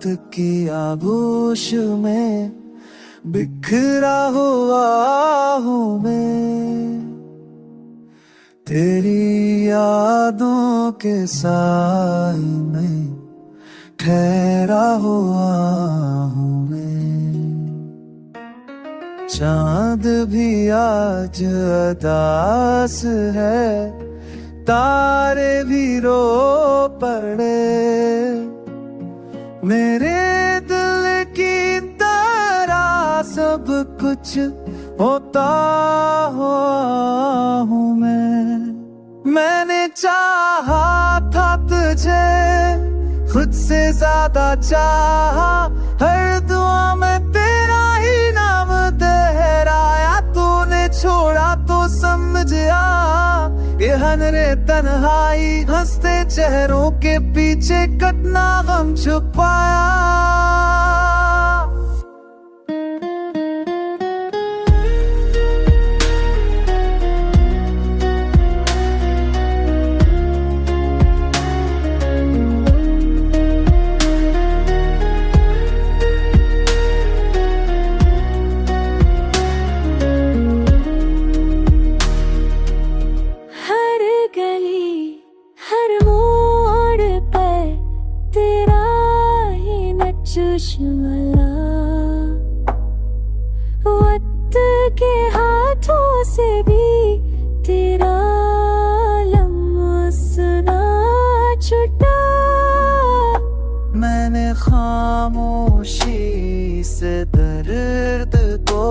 की आगोश में बिखरा हुआ हूँ मैं, तेरी यादों के साए में ठहरा हुआ हूँ मैं। चांद भी आज उदास है, तारे भी रो पड़े, मेरे दिल की तरह सब कुछ होता हुआ हूँ मैंने चाहा था तुझे, खुद से ज्यादा चाहा, हर दुआ में तेरा ही नाम दोहराया, तूने छोड़ा तो समझा ये हनरे तन्हाई, हंसते चेहरों के पीछे कितना गम छुपाया। चश्मला वक्त के हाथों से भी तेरा लम्हा छुटा, मैंने खामोशी से दर्द को